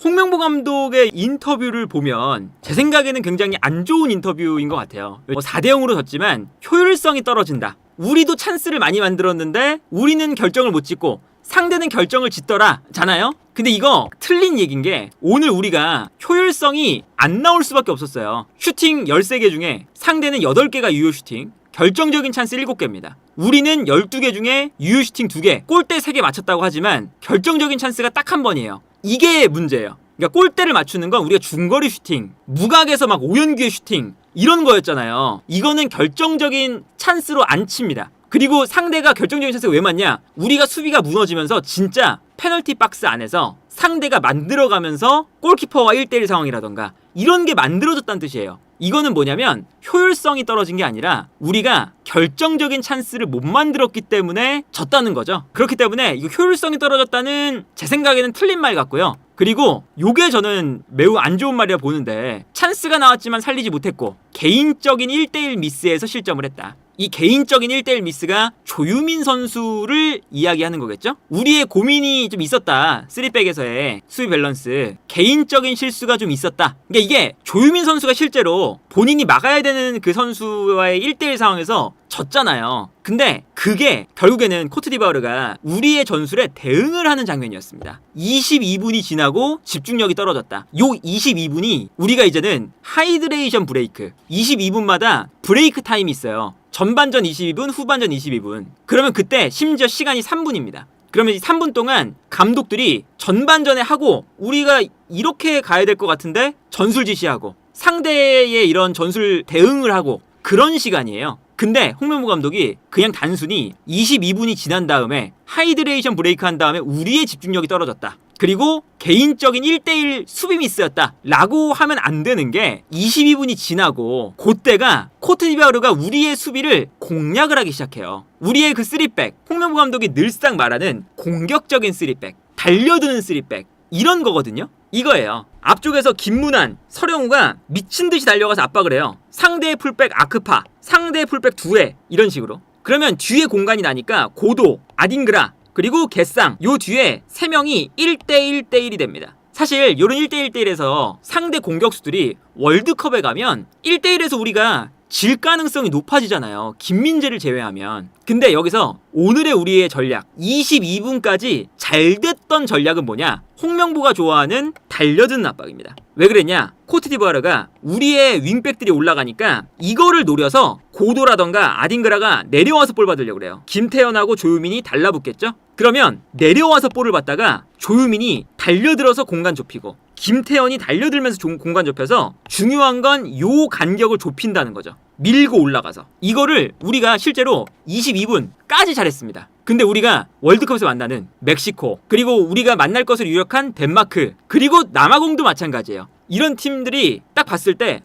홍명보 감독의 인터뷰를 보면 제 생각에는 굉장히 안 좋은 인터뷰인 것 같아요. 4대 0으로 졌지만 효율성이 떨어진다. 우리도 찬스를 많이 만들었는데 우리는 결정을 못 짓고 상대는 결정을 짓더라 잖아요. 근데 이거 틀린 얘기인 게 오늘 우리가 효율성이 안 나올 수밖에 없었어요. 슈팅 13개 중에 상대는 8개가 유효 슈팅, 결정적인 찬스 7개입니다. 우리는 12개 중에 유효 슈팅 2개, 골대 3개 맞췄다고 하지만 결정적인 찬스가 딱 한 번이에요. 이게 문제예요. 그러니까 골대를 맞추는 건 우리가 중거리 슈팅, 무각에서 막 오연규의 슈팅 이런 거였잖아요. 이거는 결정적인 찬스로 안 칩니다. 그리고 상대가 결정적인 찬스가 왜 맞냐? 우리가 수비가 무너지면서 진짜 페널티 박스 안에서 상대가 만들어가면서 골키퍼와 1대1 상황이라던가 이런 게 만들어졌다는 뜻이에요. 이거는 뭐냐면 효율성이 떨어진 게 아니라 우리가 결정적인 찬스를 못 만들었기 때문에 졌다는 거죠. 그렇기 때문에 이거 효율성이 떨어졌다는 제 생각에는 틀린 말 같고요. 그리고 요게 저는 매우 안 좋은 말이라 보는데 찬스가 나왔지만 살리지 못했고 개인적인 1대1 미스에서 실점을 했다. 이 개인적인 1대1 미스가 조유민 선수를 이야기하는 거겠죠? 우리의 고민이 좀 있었다. 3백에서의 수비 밸런스. 개인적인 실수가 좀 있었다. 그러니까 이게 조유민 선수가 실제로 본인이 막아야 되는 그 선수와의 1대1 상황에서 졌잖아요. 근데 그게 결국에는 코트디부아르가 우리의 전술에 대응을 하는 장면이었습니다. 22분이 지나고 집중력이 떨어졌다. 요 22분이 우리가 이제는 하이드레이션 브레이크, 22분마다 브레이크 타임이 있어요. 전반전 22분, 후반전 22분. 그러면 그때 심지어 시간이 3분입니다. 그러면 이 3분 동안 감독들이 전반전에 하고 우리가 이렇게 가야 될 것 같은데 전술 지시하고 상대의 이런 전술 대응을 하고 그런 시간이에요. 근데 홍명보 감독이 그냥 단순히 22분이 지난 다음에 하이드레이션 브레이크 한 다음에 우리의 집중력이 떨어졌다. 그리고 개인적인 1대1 수비 미스였다 라고 하면 안 되는 게 22분이 지나고 그때가 코트디부아르가 우리의 수비를 공략을 하기 시작해요. 우리의 그 3백, 홍명보 감독이 늘상 말하는 공격적인 3백, 달려드는 3백 이런 거거든요. 이거예요. 앞쪽에서 김문환, 서령우가 미친듯이 달려가서 압박을 해요. 상대의 풀백 아크파, 상대의 풀백 두에 이런 식으로. 그러면 뒤에 공간이 나니까 고도, 아딩그라 그리고 개쌍 요 뒤에 3명이 1대1대1이 됩니다. 사실 요런 1대1대1에서 상대 공격수들이 월드컵에 가면 1대1에서 우리가 질 가능성이 높아지잖아요. 김민재를 제외하면. 근데 여기서 오늘의 우리의 전략 22분까지 잘 됐던 전략은 뭐냐? 홍명보가 좋아하는 달려드는 압박입니다. 왜 그랬냐? 코트디부아르가 우리의 윙백들이 올라가니까 이거를 노려서 고도라던가 아딩그라가 내려와서 볼 받으려고 그래요. 김태현하고 조유민이 달라붙겠죠? 그러면 내려와서 볼을 받다가 조유민이 달려들어서 공간 좁히고 김태현이 달려들면서 공간 좁혀서 중요한 건 요 간격을 좁힌다는 거죠. 밀고 올라가서. 이거를 우리가 실제로 22분까지 잘했습니다. 근데 우리가 월드컵에서 만나는 멕시코, 그리고 우리가 만날 것으로 유력한 덴마크, 그리고 남아공도 마찬가지예요. 이런 팀들이 딱 봤을 때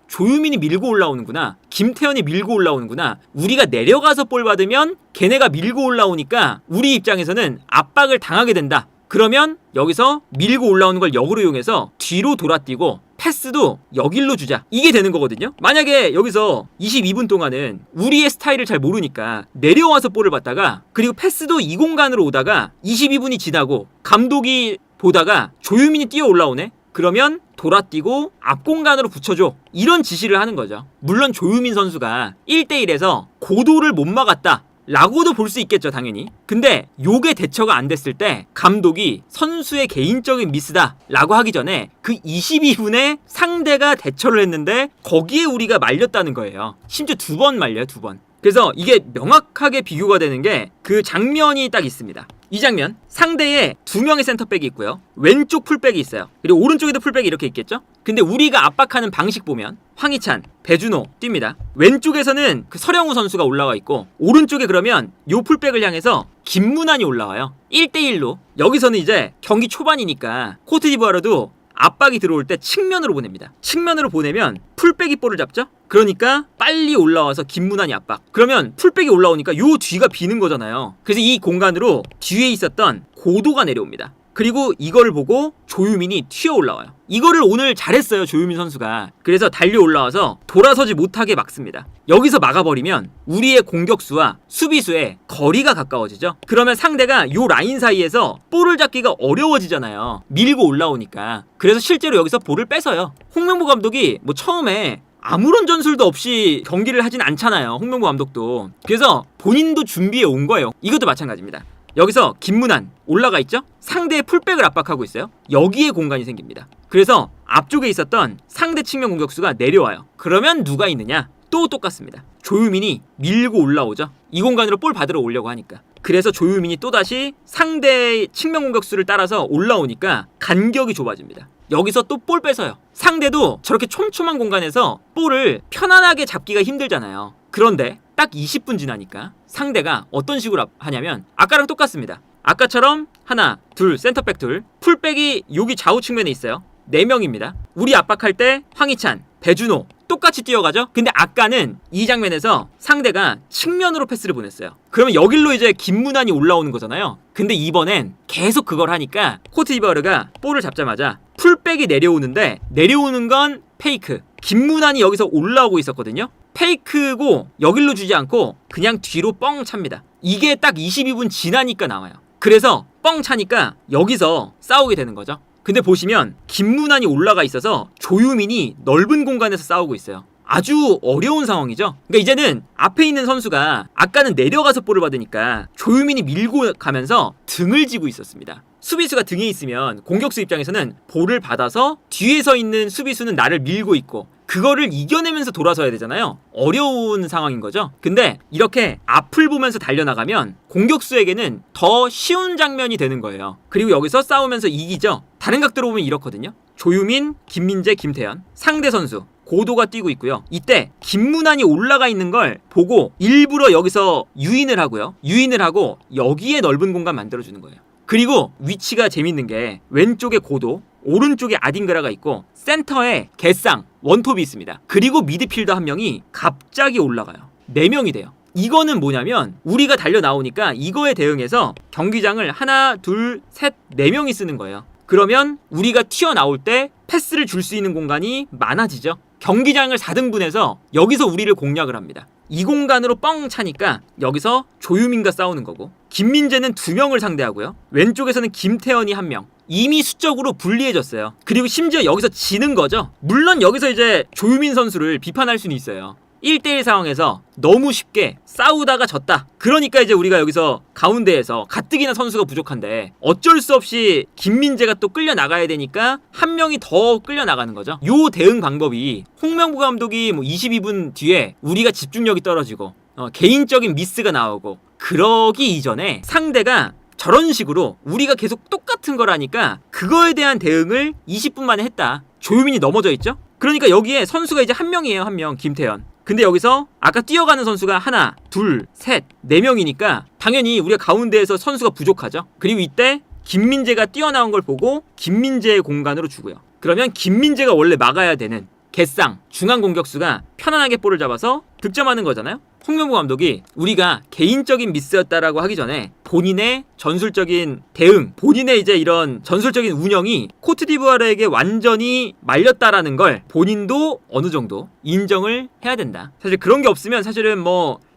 조유민이 밀고 올라오는구나, 김태현이 밀고 올라오는구나, 우리가 내려가서 볼 받으면 걔네가 밀고 올라오니까 우리 입장에서는 압박을 당하게 된다. 그러면 여기서 밀고 올라오는 걸 역으로 이용해서 뒤로 돌아뛰고 패스도 여길로 주자. 이게 되는 거거든요. 만약에 여기서 22분 동안은 우리의 스타일을 잘 모르니까 내려와서 볼을 받다가 그리고 패스도 이 공간으로 오다가 22분이 지나고 감독이 보다가 조유민이 뛰어 올라오네? 그러면 돌아뛰고 앞 공간으로 붙여줘. 이런 지시를 하는 거죠. 물론 조유민 선수가 1대1에서 고도를 못 막았다 라고도 볼 수 있겠죠, 당연히. 근데 요게 대처가 안 됐을 때 감독이 선수의 개인적인 미스다 라고 하기 전에 그 22분에 상대가 대처를 했는데 거기에 우리가 말렸다는 거예요. 심지어 2번 말려요, 2번. 그래서 이게 명확하게 비교가 되는 게 그 장면이 딱 있습니다. 이 장면, 상대에 2명의 센터백이 있고요, 왼쪽 풀백이 있어요. 그리고 오른쪽에도 풀백이 이렇게 있겠죠. 근데 우리가 압박하는 방식 보면 황희찬, 배준호 뜁니다. 왼쪽에서는 그 서령우 선수가 올라와 있고 오른쪽에 그러면 요 풀백을 향해서 김문환이 올라와요. 1대1로. 여기서는 이제 경기 초반이니까 코트디부아르도 압박이 들어올 때 측면으로 보냅니다. 측면으로 보내면 풀백이 볼을 잡죠? 그러니까 빨리 올라와서 김문환이 압박. 그러면 풀백이 올라오니까 요 뒤가 비는 거잖아요. 그래서 이 공간으로 뒤에 있었던 고도가 내려옵니다. 그리고 이걸 보고 조유민이 튀어 올라와요. 이거를 오늘 잘했어요, 조유민 선수가. 그래서 달려 올라와서 돌아서지 못하게 막습니다. 여기서 막아버리면 우리의 공격수와 수비수의 거리가 가까워지죠. 그러면 상대가 요 라인 사이에서 볼을 잡기가 어려워지잖아요. 밀고 올라오니까. 그래서 실제로 여기서 볼을 뺏어요. 홍명보 감독이 뭐 처음에 아무런 전술도 없이 경기를 하진 않잖아요, 홍명보 감독도. 그래서 본인도 준비해 온 거예요. 이것도 마찬가지입니다. 여기서 김문환 올라가 있죠? 상대의 풀백을 압박하고 있어요. 여기에 공간이 생깁니다. 그래서 앞쪽에 있었던 상대 측면 공격수가 내려와요. 그러면 누가 있느냐? 또 똑같습니다. 조유민이 밀고 올라오죠. 이 공간으로 볼 받으러 오려고 하니까. 그래서 조유민이 또다시 상대 측면 공격수를 따라서 올라오니까 간격이 좁아집니다. 여기서 또 볼 뺏어요. 상대도 저렇게 촘촘한 공간에서 볼을 편안하게 잡기가 힘들잖아요. 그런데 딱 20분 지나니까 상대가 어떤 식으로 하냐면 아까랑 똑같습니다. 아까처럼 하나, 둘, 센터백 둘, 풀백이 여기 좌우 측면에 있어요. 4명입니다. 우리 압박할 때 황희찬, 배준호 똑같이 뛰어가죠? 근데 아까는 이 장면에서 상대가 측면으로 패스를 보냈어요. 그러면 여길로 이제 김문환이 올라오는 거잖아요. 근데 이번엔 계속 그걸 하니까 코트디부아르가 볼을 잡자마자 풀백이 내려오는데 내려오는 건 페이크. 김문환이 여기서 올라오고 있었거든요. 페이크고 여길로 주지 않고 그냥 뒤로 뻥 찹니다. 이게 딱 22분 지나니까 나와요. 그래서 뻥 차니까 여기서 싸우게 되는 거죠. 근데 보시면 김문환이 올라가 있어서 조유민이 넓은 공간에서 싸우고 있어요. 아주 어려운 상황이죠. 그러니까 이제는 앞에 있는 선수가 아까는 내려가서 볼을 받으니까 조유민이 밀고 가면서 등을 지고 있었습니다. 수비수가 등에 있으면 공격수 입장에서는 볼을 받아서 뒤에 서 있는 수비수는 나를 밀고 있고 그거를 이겨내면서 돌아서야 되잖아요. 어려운 상황인 거죠. 근데 이렇게 앞을 보면서 달려나가면 공격수에게는 더 쉬운 장면이 되는 거예요. 그리고 여기서 싸우면서 이기죠. 다른 각도로 보면 이렇거든요. 조유민, 김민재, 김태현 상대 선수 고도가 뛰고 있고요. 이때 김문환이 올라가 있는 걸 보고 일부러 여기서 유인을 하고요. 유인을 하고 여기에 넓은 공간 만들어주는 거예요. 그리고 위치가 재밌는 게 왼쪽에 고도, 오른쪽에 아딩그라가 있고 센터에 개쌍, 원톱이 있습니다. 그리고 미드필더 한 명이 갑자기 올라가요. 4명이 돼요. 이거는 뭐냐면 우리가 달려 나오니까 이거에 대응해서 경기장을 하나, 둘, 셋, 4명이 쓰는 거예요. 그러면 우리가 튀어나올 때 패스를 줄 수 있는 공간이 많아지죠. 경기장을 4등분해서 여기서 우리를 공략을 합니다. 이 공간으로 뻥 차니까 여기서 조유민과 싸우는 거고 김민재는 2명을 상대하고요. 왼쪽에서는 김태현이 1명. 이미 수적으로 불리해졌어요. 그리고 심지어 여기서 지는 거죠. 물론 여기서 이제 조유민 선수를 비판할 수는 있어요. 1대1 상황에서 너무 쉽게 싸우다가 졌다. 그러니까 이제 우리가 여기서 가운데에서 가뜩이나 선수가 부족한데 어쩔 수 없이 김민재가 또 끌려 나가야 되니까 한 명이 더 끌려 나가는 거죠. 요 대응 방법이 홍명보 감독이 22분 뒤에 우리가 집중력이 떨어지고 개인적인 미스가 나오고 그러기 이전에 상대가 저런 식으로 우리가 계속 똑같은 거라니까 그거에 대한 대응을 20분 만에 했다. 조유민이 넘어져 있죠? 그러니까 여기에 선수가 이제 1명이에요. 1명 김태현. 근데 여기서 아까 뛰어가는 선수가 하나, 둘, 셋, 4명이니까 당연히 우리가 가운데에서 선수가 부족하죠. 그리고 이때 김민재가 뛰어나온 걸 보고 김민재의 공간으로 주고요. 그러면 김민재가 원래 막아야 되는 개쌍 중앙 공격수가 편안하게 볼을 잡아서 득점하는 거잖아요. 홍명보 감독이 우리가 개인적인 미스였다라고 하기 전에 본인의 전술적인 대응, 본인의 이제 이런 전술적인 운영이 코트디부아르에게 완전히 말렸다라는 걸 본인도 어느 정도 인정을 해야 된다. 사실 그런 게 없으면 사실은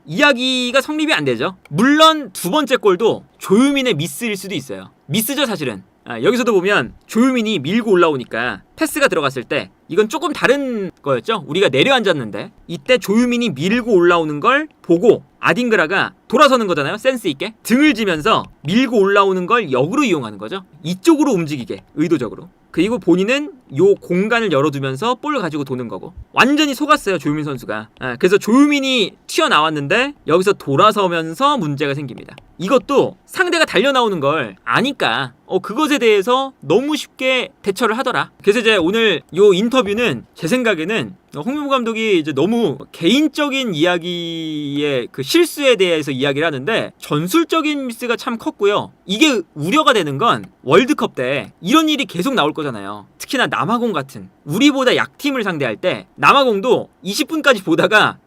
이야기가 성립이 안 되죠. 물론 두 번째 골도 조유민의 미스일 수도 있어요. 미스죠 사실은. 여기서도 보면 조유민이 밀고 올라오니까 패스가 들어갔을 때 이건 조금 다른 거였죠. 우리가 내려앉았는데 이때 조유민이 밀고 올라오는 걸 보고 아딩그라가 돌아서는 거잖아요. 센스 있게 등을 지면서 밀고 올라오는 걸 역으로 이용하는 거죠. 이쪽으로 움직이게 의도적으로. 그리고 본인은 요 공간을 열어두면서 볼을 가지고 도는 거고 완전히 속았어요 조유민 선수가. 그래서 조유민이 튀어나왔는데 여기서 돌아서면서 문제가 생깁니다. 이것도 상대가 달려나오는 걸 아니까 그것에 대해서 너무 쉽게 대처를 하더라. 그래서 이제 오늘 요 인터뷰는 제 생각에는 홍명보 감독이 이제 너무 개인적인 이야기의 그 실수에 대해서 이야기를 하는데 전술적인 미스가 참 컸고요. 이게 우려가 되는 건 월드컵 때 이런 일이 계속 나올 거잖아요. 특히나 남아공 같은 우리보다 약팀을 상대할 때 남아공도 20분까지 보다가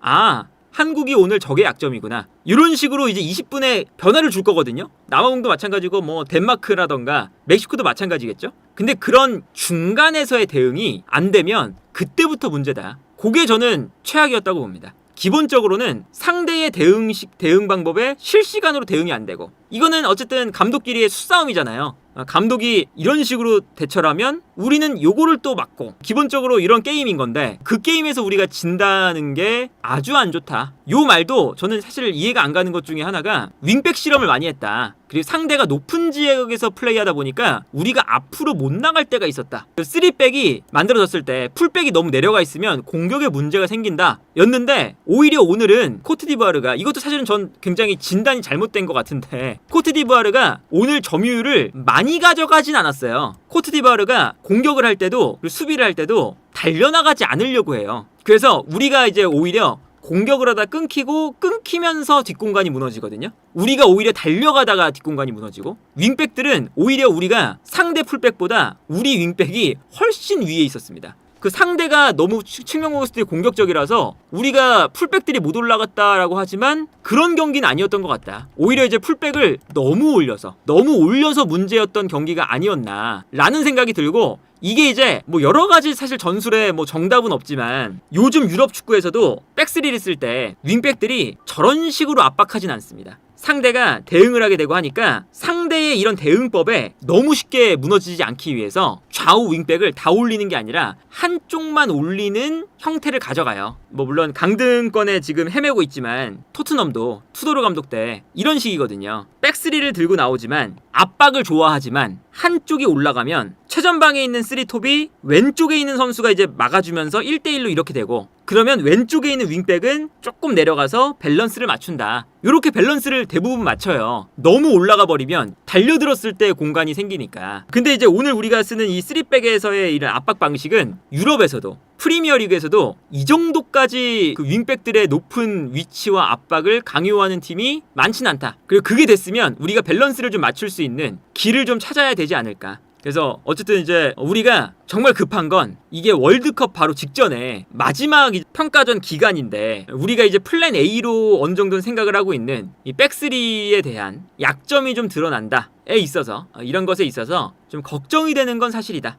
한국이 오늘 저게 약점이구나. 이런 식으로 이제 20분에 변화를 줄 거거든요. 남아공도 마찬가지고 뭐 덴마크라던가 멕시코도 마찬가지겠죠. 근데 그런 중간에서의 대응이 안 되면 그때부터 문제다. 그게 저는 최악이었다고 봅니다. 기본적으로는 상대의 대응 방법에 실시간으로 대응이 안 되고, 이거는 어쨌든 감독끼리의 수싸움이잖아요. 감독이 이런 식으로 대처를 하면 우리는 요거를 또 막고, 기본적으로 이런 게임인 건데 그 게임에서 우리가 진다는 게 아주 안 좋다. 요 말도 저는 사실 이해가 안 가는 것 중에 하나가 윙백 실험을 많이 했다. 그리고 상대가 높은 지역에서 플레이하다 보니까 우리가 앞으로 못 나갈 때가 있었다. 3백이 만들어졌을 때 풀백이 너무 내려가 있으면 공격에 문제가 생긴다 였는데, 오히려 오늘은 코트디부아르가, 이것도 사실은 전 굉장히 진단이 잘못된 것 같은데, 코트디부아르가 오늘 점유율을 많이 가져가진 않았어요. 코트디부아르가 공격을 할 때도 그리고 수비를 할 때도 달려나가지 않으려고 해요. 그래서 우리가 이제 오히려 공격을 하다 끊기면서 뒷공간이 무너지거든요. 우리가 오히려 달려가다가 뒷공간이 무너지고, 윙백들은 오히려 우리가 상대 풀백보다 우리 윙백이 훨씬 위에 있었습니다. 그 상대가 너무 측면 공격수들이 공격적이라서 우리가 풀백들이 못 올라갔다라고 하지만 그런 경기는 아니었던 것 같다. 오히려 이제 풀백을 너무 올려서 문제였던 경기가 아니었나 라는 생각이 들고, 이게 이제 뭐 여러 가지 사실 전술에 뭐 정답은 없지만 요즘 유럽 축구에서도 백스리를 쓸 때 윙백들이 저런 식으로 압박하진 않습니다. 상대가 대응을 하게 되고 하니까 상대의 이런 대응법에 너무 쉽게 무너지지 않기 위해서 좌우 윙백을 다 올리는 게 아니라 한쪽만 올리는 형태를 가져가요. 뭐 물론 강등권에 지금 헤매고 있지만 토트넘도 투도르 감독 때 이런 식이거든요. 백스리를 들고 나오지만 압박을 좋아하지만 한쪽이 올라가면 최전방에 있는 3톱이 왼쪽에 있는 선수가 이제 막아주면서 1대1로 이렇게 되고, 그러면 왼쪽에 있는 윙백은 조금 내려가서 밸런스를 맞춘다. 이렇게 밸런스를 대부분 맞춰요. 너무 올라가 버리면 달려들었을 때 공간이 생기니까. 근데 이제 오늘 우리가 쓰는 이 3백에서의 이런 압박 방식은 유럽에서도, 프리미어리그에서도 이 정도까지 그 윙백들의 높은 위치와 압박을 강요하는 팀이 많진 않다. 그리고 그게 됐으면 우리가 밸런스를 좀 맞출 수 있는 길을 좀 찾아야 되지 않을까. 그래서 어쨌든 이제 우리가 정말 급한 건 이게 월드컵 바로 직전에 마지막 평가전 기간인데, 우리가 이제 플랜 A로 어느 정도는 생각을 하고 있는 이 백스리에 대한 약점이 좀 드러난다에 있어서, 이런 것에 있어서 좀 걱정이 되는 건 사실이다.